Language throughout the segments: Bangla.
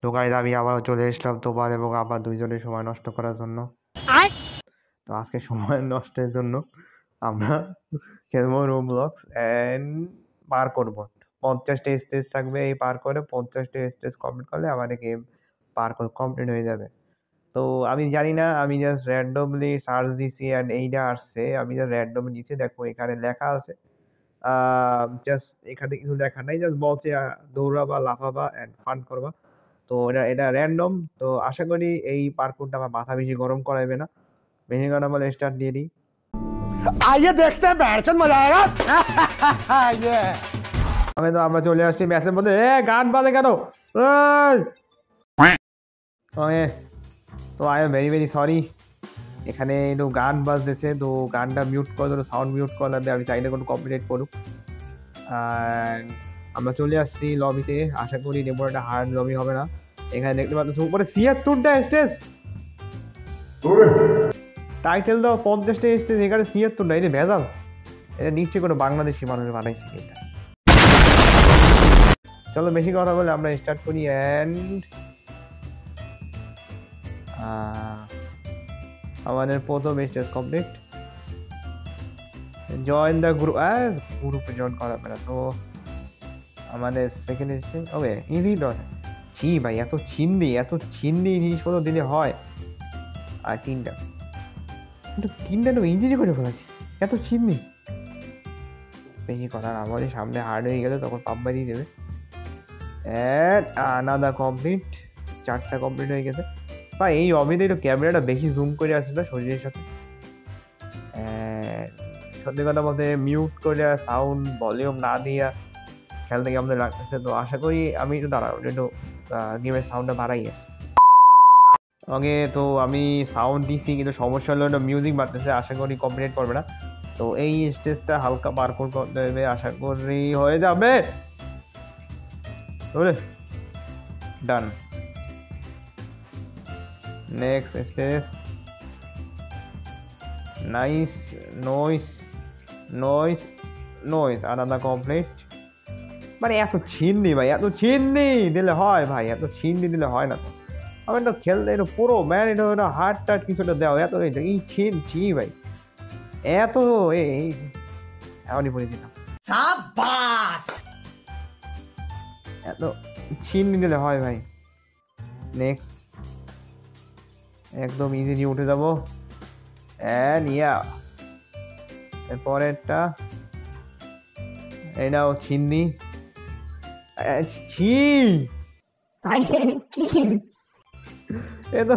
তো গাইস আমি আবারও চলে এসলাম তোমার এবং আবার দুইজনের সময় নষ্ট করার জন্য। তো আজকে সময় নষ্টের জন্য আমরা খেলবো রোবলক্স এন্ড পার করবো। 50টা স্টেজ থাকবে, এই পার করে 50টা স্টেজ কমপ্লিট করলে আমাদের গেম পার করে কমপ্লিট হয়ে যাবে। তো আমি জানি না, আমি জাস্ট র্যান্ডমলি সার্চ দিছি এন্ড এইটা আসছে। আমি জাস্ট র্যান্ডমলি নিচে দেখো এখানে লেখা আছে, জাস্ট এখানে কিছু লেখা নাই, জাস্ট বলছে দৌড়াবা, লাফাবা এন্ড ফান করবা। তো এটা র্যান্ডম। তো আশা করি এই পার্কুরটা আমার মাথা বেশি গরম করাইবে না। বেশি গরম হলে স্টার্ট দিয়ে দিই। आइए देखते हैं बैठचंद मजा आएगा ये আমি তো আমরা চলে আসছি ম্যাচের মধ্যে। গান বাজে কেন? ওকে, তো I am very very sorry. এখানে একটু গান বাজতেছে, তো গানটা মিউট করে দিল, সাউন্ড মিউট করে দেবে। আমি চাইলে কোনো কপিরাইট করুক। আর আমরা চলে আসছি লবিতে। আশা করি নেবরটা হার্ড লবি হবে না। এখানে দেখতে পাচ্ছ উপরে 76টা স্টেজ। টাইটেল দাও 50টা স্টেজ, এখানে 76টা। এটা ভেজাল। এটা নিশ্চয়ই কোনো বাংলাদেশি মানুষ বানাইছে এটা। চলো বেশি কথা বলে আমরা স্টার্ট করি। এন্ড আমাদের প্রথম stage complete. Join the group. গ্রুপে জয়েন করা যাবে না। তো আমাদের সেকেন্ড স্টেজ ওকে ইজি ডট। ছি ভাই, এত ছিন্দি জিনিসপত্র দিলে হয়? আর তিনটা তো ইঞ্জিনি করে ফেলাচ্ছি, এত ছিন্দি। বেশি কথা না, আমাদের সামনে হার্ড হয়ে গেলে তখন পাম্পা দিয়ে দেবে। আনাদা কমপ্লিট। 4টা কমপ্লিট হয়ে গেছে। বা এই অবিধে একটু ক্যামেরাটা বেশি জুম করে আসছিল শরীরের সাথে। সত্যি কথা বলতে মিউট করে সাউন্ড ভলিউম না দিয়া খেলতে গিয়ে আমাদের লাগতেছে। তো আশা করি আমি একটু দাঁড়াবো, একটু গেমের সাউন্ডটা বাড়াই। ওকে, তো আমি সাউন্ড দিচ্ছি কিন্তু সমস্যা হলো না, মিউজিক বাড়তেছে। আশা করি কমপ্লিট করবে না। তো এই স্টেজটা হালকা পার্কোর করতে হবে, আশা করি হয়ে যাবে। ডান। Next stage. নাইস। নয়েস আনাদা কমপ্লিট। মানে এত ছিন্নি ভাই, এত ছিন্নি দিলে হয় ভাই? এত ছিন্নি দিলে হয় না তো। আমি তো খেলতে এটা পুরো ম্যান, এটা হার্ট টার্ট কিছুটা দেওয়া। এত এই ছি ভাই, এত এমনই বলে দিলাম। এত ছিন্নি দিলে হয় ভাই? নেক্সট একদম ইজিলি উঠে যাবো। এরপরেরটা এটাও ছিন্নি। ছি, এ তো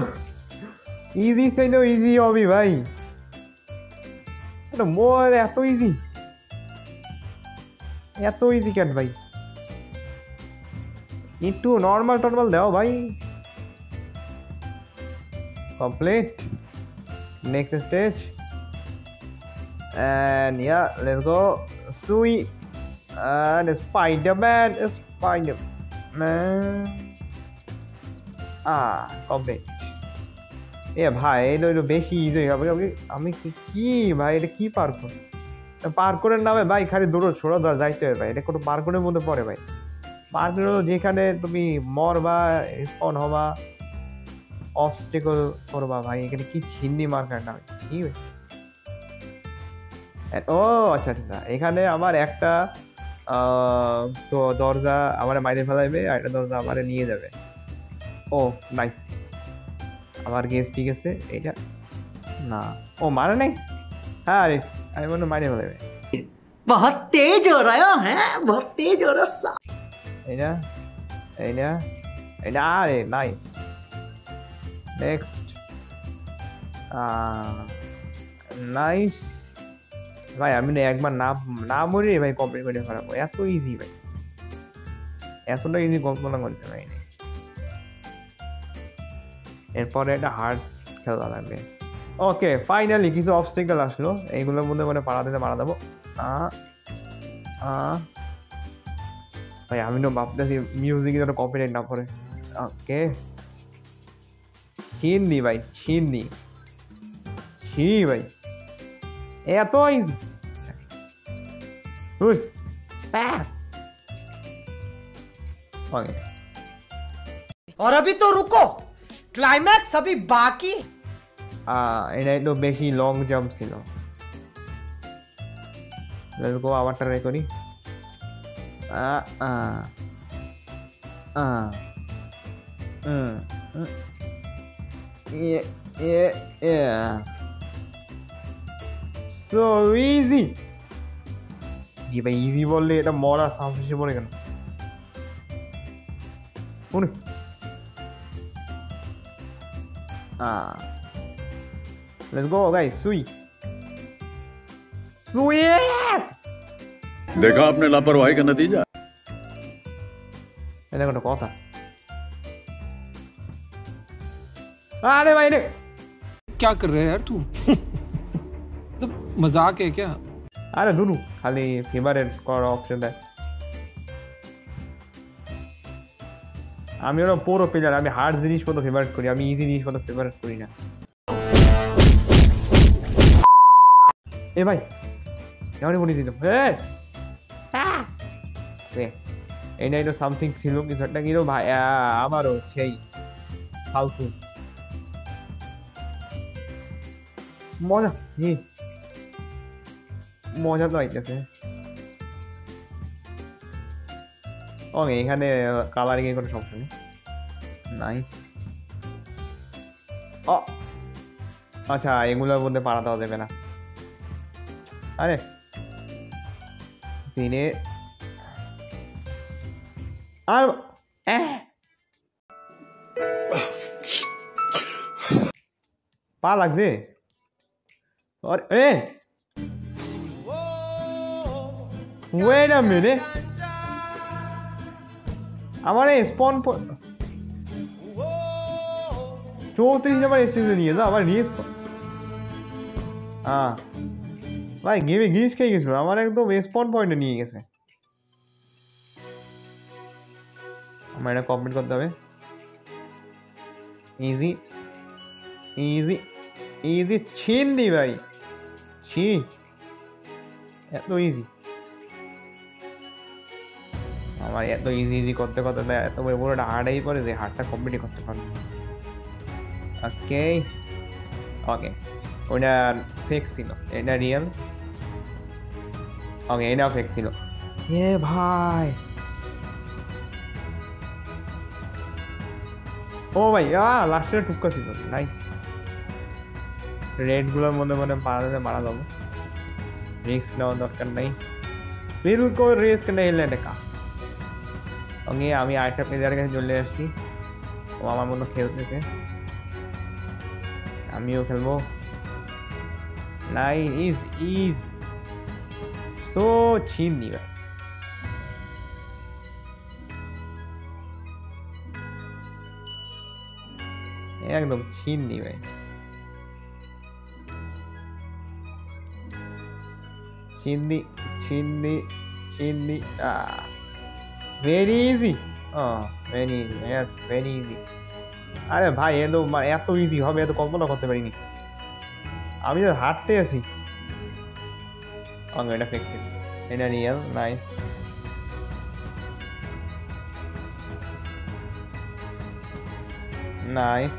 ইজি চাইলেও ইজি হবি ভাই। মোর এত ইজি কেন ভাই? একটু নর্মাল টর্মাল দাও ভাই। Complete. Next stage. And yeah, let's go. Sui and Spider-Man. Complete. এ ভাই এটা একটু বেশি ইজি হবে। আমি কি ভাই, এটা কি পার্কুর? পার্কুরের নামে ভাই খালি দৌড়ো ছোড়া যাইতে হবে ভাই। এটা কোনো পার্কুরের মধ্যে পড়ে ভাই? পার্কুর যেখানে তুমি মরবা, স্পন হবা, অবস্টেকল করবা ভাই। এখানে কি ছিন্নি মার্কার নামে কি? ও আচ্ছা আচ্ছা, এখানে আমার একটা তো দরজা আমার মাইরে ফেলাইবে, আর একটা দরজা আমার নিয়ে যাবে। ও নাইস, আমার গেস ঠিক আছে। এইটা না, ও মারে নাই। হ্যাঁ আমি মনে মাইরে ফেলাইবে। बहुत तेज हो रहा है, बहुत तेज हो रहा है। এইটা আরে নাইস। নেক্সট নাইস ভাই। আমি না একবার না মরে ভাই কমপ্লিট করে ফেলাবো। এত ইজি ভাই, এতটা ইজি কল্পনা করতে পারিনি। এরপরে একটা হার্ড খেলা লাগবে। ওকে, ফাইনালি কিছু অবস্টেকল আসলো। এইগুলোর মধ্যে মানে পাড়া দিতে মারা দেবো। ভাই আমি তো ভাবতেছি মিউজিক যেন কপিরাইট না পড়ে। ওকে, ছিন্নি ভাই, ছি ভাই, এত ইজি। और अभी तो रुको, क्लाइमैक्स अभी बाकी। এটা একটু বেশি লং জাম্প ছিল। লেটস গো, আবার ট্রাই করি। আ আ আ সো ইজি। ভাই ইজি বললে এটা মরার চান্স এসে পড়ে কেন? Let's go guys, सुई सुई। देखा आपने लापरवाही का नतीजा। এটা কোনো কথা? আরে ভাই রে, क्या कर रहे है यार तू? तो मजाक है क्या? আরে দুনু খালি ফেভারিট করার অপশন দেয়। আমি ওরা পুরো প্লেয়ার, আমি হার্ড জিনিস মতো ফেভারিট করি, আমি ইজি জিনিস মতো ফেভারিট করি না। এ ভাই এমনই বলে দিতাম। এইটাই তো সামথিং ছিল, কিছু একটা কিন্তু ভাই আমারও সেই ফালতু মজা। মজা তো আইতেছে। ওকে, এখানে কালারিং এর কোনো সমস্যা নেই। নাইস। ও আচ্ছা, এগুলোর মধ্যে পাড়া দেওয়া যাবে না। আরে দিনে আর পা লাগছে। और wait a minute, আমার এই স্পন 34 নাম্বার স্টেজে নিয়ে যা, আমার নিয়ে ভাই গেমে গ্লিচ খেয়ে গেছিল, আমার একদম স্পন পয়েন্টে নিয়ে গেছে। আমার এটা কমপ্লিট করতে হবে। ইজি ইজি ইজি ছিন্দি ভাই, ছি এত ইজি। আমার এত ইজি ইজি করতে করতে এত পুরোটা হার্ডই পড়ে যে হার্ডটা কমপ্লিট করতে পারবো। ওকে ওকে, ওইটা ফেক ছিল, এটা রিয়েল। ওকে, এটাও ফেক ছিল। এ ভাই, ও ভাই লাস্টের টুকা ছিল। নাইস। রেড গুলোর মধ্যে মনে মারা যাবো, রিস্ক নেওয়ার দরকার নেই, বিলকুল রিস্ক নেই লেখা। ওকে, আমি আরেকটা প্লেয়ারের কাছে চলে আসছি, ও আমার মতো খেলতেছে, আমিও খেলবো। নাইস ইজ ইজ তো চিনি ভাই। একদম চিনি ভাই। চিনি চিনি চিনি very easy. Very easy, yes very easy. আরে ভাই এত ইজি হবে এত কল্পনা করতে পারিনি, আমি তো হাঁটতে আছি। এটা ফেক, এটা real. Nice nice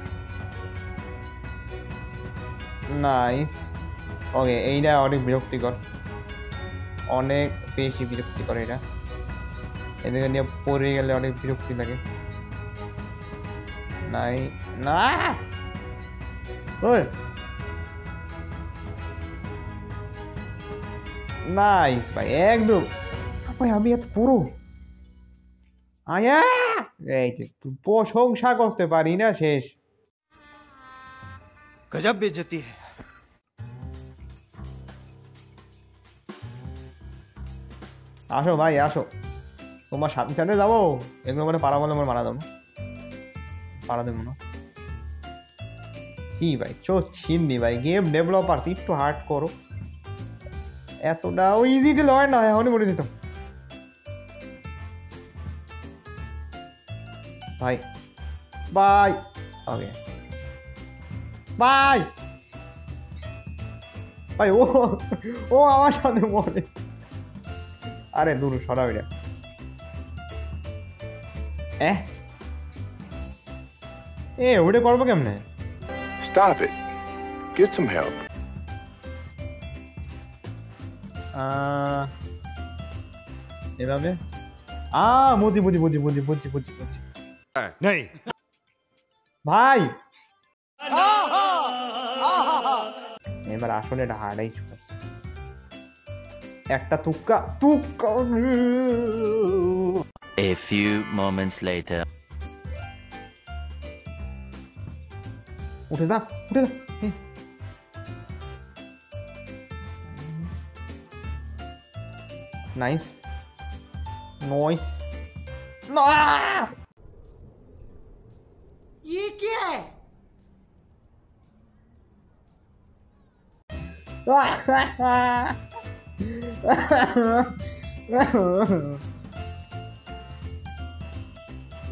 nice. Okay, এইটা অনেক বিরক্তিকর, অনেক বেশি বিরক্তিকর। এটা এদিকে নিয়ে পড়ে গেলে অনেক বিরক্তি লাগে। নাই না, নাইস ভাই একদম। ভাই আমি এত পুরো এই যে প্রশংসা করতে পারি না শেষ। गजब बेइज्जती है। আসো ভাই আসো, তোমার সাথে সাথে যাবো। এগুলো মানে পাড়া বলে আমার মারা যাবো, পাড়া দেবো না কি ভাই। চো ছিন্দি ভাই, গেম ডেভেলপার একটু হার্ড করো, এতটাও ইজি দিলে হয় না, এখনই বলে দিতাম ভাই। বাই। ওকে বাই ভাই। ও আমার সাথে বলে, আরে দূর সরা ওইটা। এ ওটা করবো কেমনে? Stop it. Get some help. এভাবে বুঝি বুঝি বুঝি বুঝি বুঝি বুঝি বুঝি नहीं ভাই এবার আসলে এটা হার্ডাই করছে একটা তুক্কা তুক্কা A few moments later. উঠে যা উঠে যা নাইস নয়েস না ये क्या है?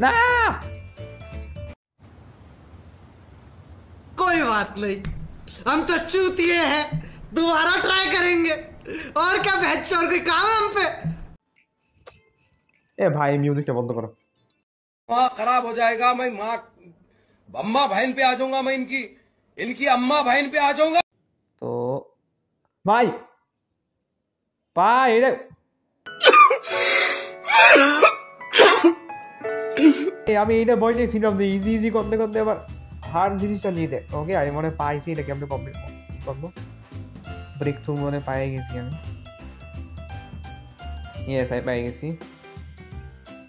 না कोई बात नहीं, हम तो चूतिए हैं, दोबारा ट्राई करेंगे। और क्या बहस और कोई काम है हम पे? ए भाई म्यूजिक बंद करो। माँ खराब हो जाएगा, मैं माँ अम्मा बहन पे आ जाऊंगा, मैं इनकी अम्मा बहन पे आ जाऊंगा। तो भाई भाई আমি এইটা বই নিয়েছিলাম যে ইজি ইজি করতে করতে আবার হার্ড জিনিসটা নিয়ে দেয় ওকে আমি মনে পাইছি এটা কেমনে কমপ্লিট কি করবো ব্রেক থ্রু মনে পাই গেছি আমি ইয়েস আমি পাই গেছি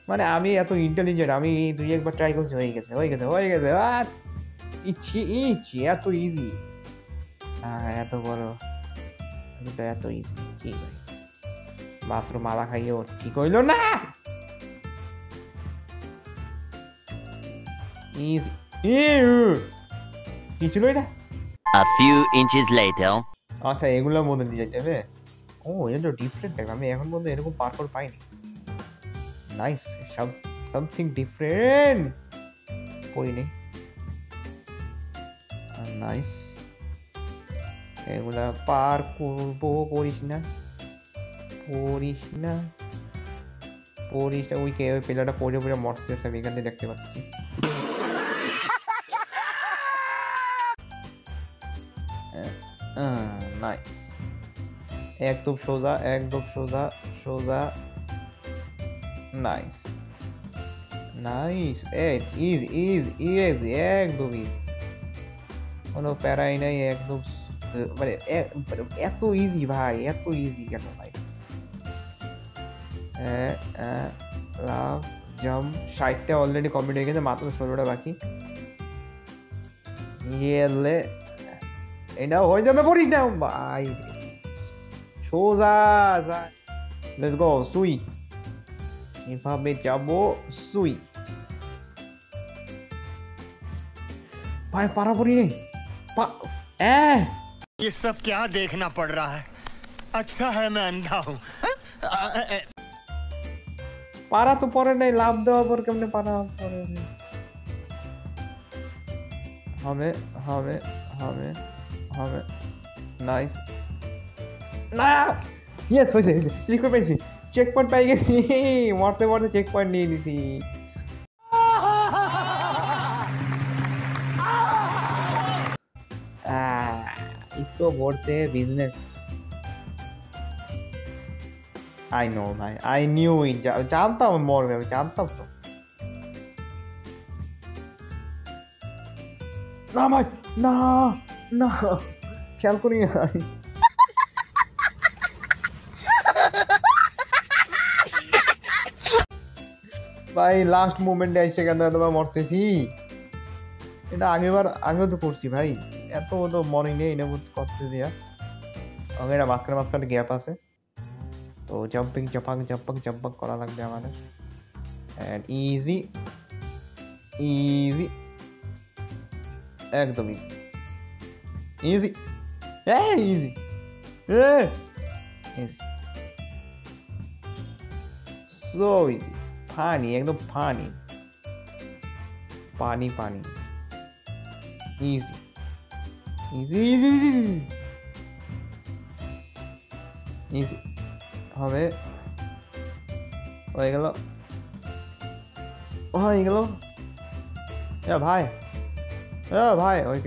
মানে আমি এত ইন্টেলিজেন্ট আমি দুই একবার ট্রাই করছি হয়ে গেছে হয়ে গেছে হয়ে গেছে আর ইচ্ছি ইচ্ছি এত ইজি হ্যাঁ এত বড় এটা এত ইজি ঠিক ভাই মাত্র মালা খাইও ঠিক হইল না ইজি কি ছিল এটা A few inches later. আচ্ছা এগুলোর মধ্যে দিয়ে যেতে হবে ও এটা তো ডিফারেন্ট টাইপ আমি এখন পর্যন্ত এরকম পারফর পাইনি নাইস সামথিং ডিফারেন্ট করিনি নাইস এগুলা পার করবো করিস না ওই কে ওই পেলাটা পড়ে পড়ে মরতেছে আমি এখান থেকে দেখতে পাচ্ছি নাইস একদম সোজা সোজা নাইস নাইস ইজি একদম ইজি কোনো প্যারাই নাই একদম মানে এত ইজি ভাই এত ইজি কেন ভাই লাভ জাম্প 60টা অলরেডি কমপ্লিট হয়ে গেছে মাত্র 16টা বাকি ইয়েলে এটা হয়ে যাবে পড়ি না ভাই সোজা লেটস গো সুই এভাবে যাবো সুই ভাই পারা পড়ি নেই ये सब क्या देखना पड़ रहा है अच्छा है मैं अंधा हूँ পারা তো পরে নাই লাভ দেওয়ার পর কেমনে পারা পরে হবে নাইস না ইয়েস হয়েছে ক্লিক করে পেয়েছি চেক পয়েন্ট পাই গেছি মরতে মরতে চেক পয়েন্ট নিয়ে নিছি इसको बोलते हैं बिजनेस आई नो भाई आई न्यू इट जानता हूँ मोर में जानता हूँ तो ना भाई ना ना ख्याल करिए ভাই লাস্ট মোমেন্টে এসে কেন এতবার মরতেছি এটা আগেও তো করছি ভাই এত তো মনে নেই এটা করতে দেওয়া আগে এটা মাঝখানে গ্যাপ আছে তো জাম্পিং জাম্পাং করা লাগবে আমাদের অ্যান্ড ইজি একদম ইজি সো ইজি ফানি একদম ফানি পানি ইজি হবে হয়ে গেল ভাই ভাই ওই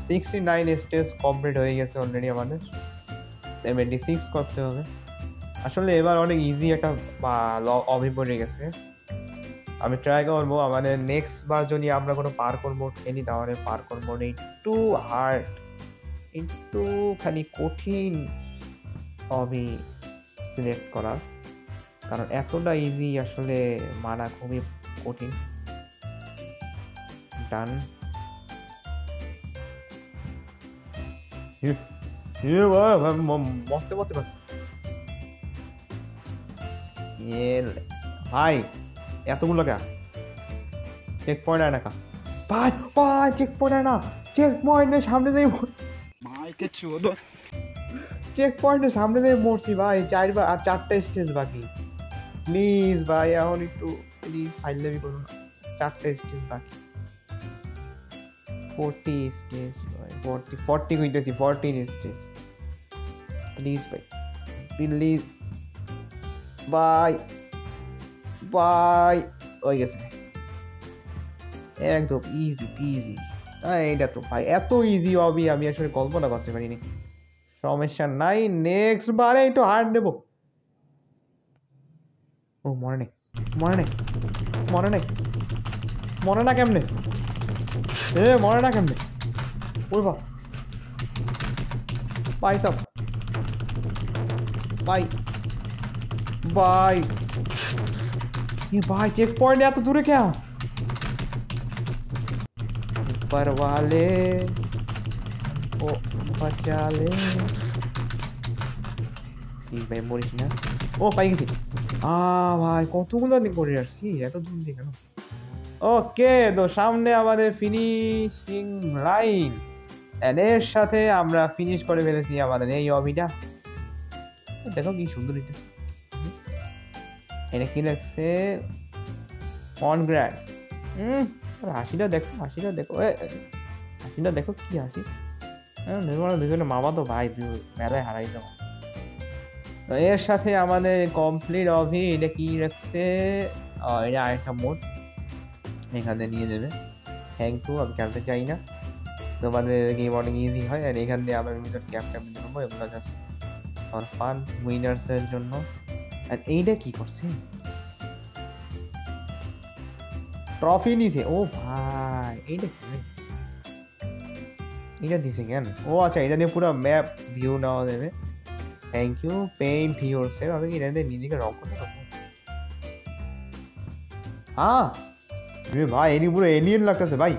69 স্টেজ কমপ্লিট হয়ে গেছে অলরেডি আমাদের 76 করতে হবে আসলে এবার অনেক ইজি একটা অবি পড়ে গেছে আমি ট্রাই করবো আমাদের নেক্সট বার যদি আমরা কোনো পার্কোর মোড খেলি তাহলে পার্কোর মোড একটু হার্ড একটু খালি কঠিন অবি সিলেক্ট করা কারণ এতটা ইজি আসলে মানা খুবই কঠিন ডান মরতে মরতে পারছি ভাই এতগুলো কা চেক পয়েন্ট আয় না কা ভাই ভাই চেক পয়েন্ট আয় না চেক পয়েন্টের সামনে দিয়ে চেক পয়েন্টের সামনে দিয়ে মরছি ভাই 4টা স্টেজ বাকি প্লিজ ভাই এখন একটু প্লিজ ফাইললেবি করুন 4টা স্টেজ বাকি 40 স্টেজ ভাই 40 কইতেছি 14 স্টেজ প্লিজ ভাই প্লিজ বাই বাই হয়ে গেছে একদম ইজি পিজি এইটা তো ভাই এত ইজি হবি আমি আসলে কল্পনা করতে পারিনি সমস্যা নাই নেক্সট বারে একটু হার্ড নেব ও মনে নেই মনে নেই মনে নেই মনে না কেমনে মনে না কেমনে ওই বাই সব বাই বাই ये भाई चेक पॉइंट या तो दूर है क्या ऊपर वाले ओ बचा ले ঠিক ভাই মরিস না ও পাই গেছি ভাই কতগুলো দিন করে আসছি এত দূর দিয়ে কেন ওকে তো সামনে আমাদের ফিনিশিং লাইন এর সাথে আমরা ফিনিশ করে ফেলেছি আমাদের এই অবিটা দেখো কি সুন্দর এটা এটা কি লাগছে কনগ্রাটস হাসিটা দেখো হাসিটা দেখো হাসিটা দেখো কি হাসি দুজনে মামা তো ভাই মেলায় হারাই যাবো এর সাথে আমাদের কমপ্লিট অবি এটা কি রাখছে এটা আরেকটা মোড এখানে নিয়ে যাবে থ্যাংক ইউ আমি খেলতে চাই না তোমাদের গেম অনেক ইজি হয় আর এখান দিয়ে আমরা ভিতর ক্যাপটা নিতে পারবো এগুলো জাস্ট ফর ফান উইনার্সের জন্য আর এইটা কি করছে ট্রফি নিছে ও ভাই এইটা কি এটা দিছে কেন ও আচ্ছা এটা দিয়ে পুরো ম্যাপ ভিউ নেওয়া যাবে থ্যাংক ইউ পেইন্ট ইয়োরসেলফ আমি কি এটা দিয়ে নিজেকে রং করতে পারবো ভাই এনি পুরো এলিয়েন লাগতেছে ভাই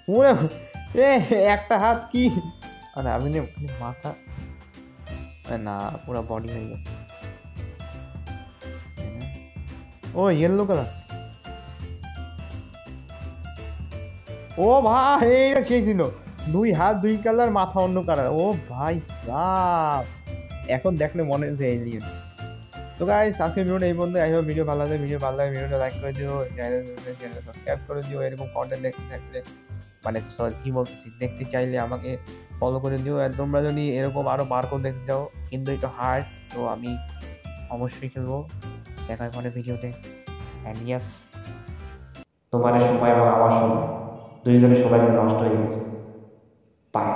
পুরো একটা হাত কি আরে আমি মাথা না পুরো বডি হয়ে গেছে ও ইয়েলো কালার ও ভাই এইটা কে ছিল 2 হাত 2 কালার মাথা অন্য কালার ও ভাই সাব এখন দেখলে মনে হচ্ছে এলিয়েন তো গাইস আজকের ভিডিওটা এই পর্যন্ত আই হোপ ভিডিও ভালো লাগে ভিডিওটা লাইক করে দিও চ্যানেলটা সাবস্ক্রাইব করে দিও এরকম কন্টেন্ট দেখতে থাকলে মানে কি বলতেছি দেখতে চাইলে আমাকে ফলো করে দিও আর তোমরা যদি এরকম আরো বারকোড দেখতে চাও কিন্তু একটু হার্ড তো আমি অবশ্যই খেলবো দেখা হয় পরে ভিডিওতে অ্যান্ড ইয়েস তোমার সময় এবং আমার সময় দুইজনের সময় নষ্ট হয়ে গেছে বাই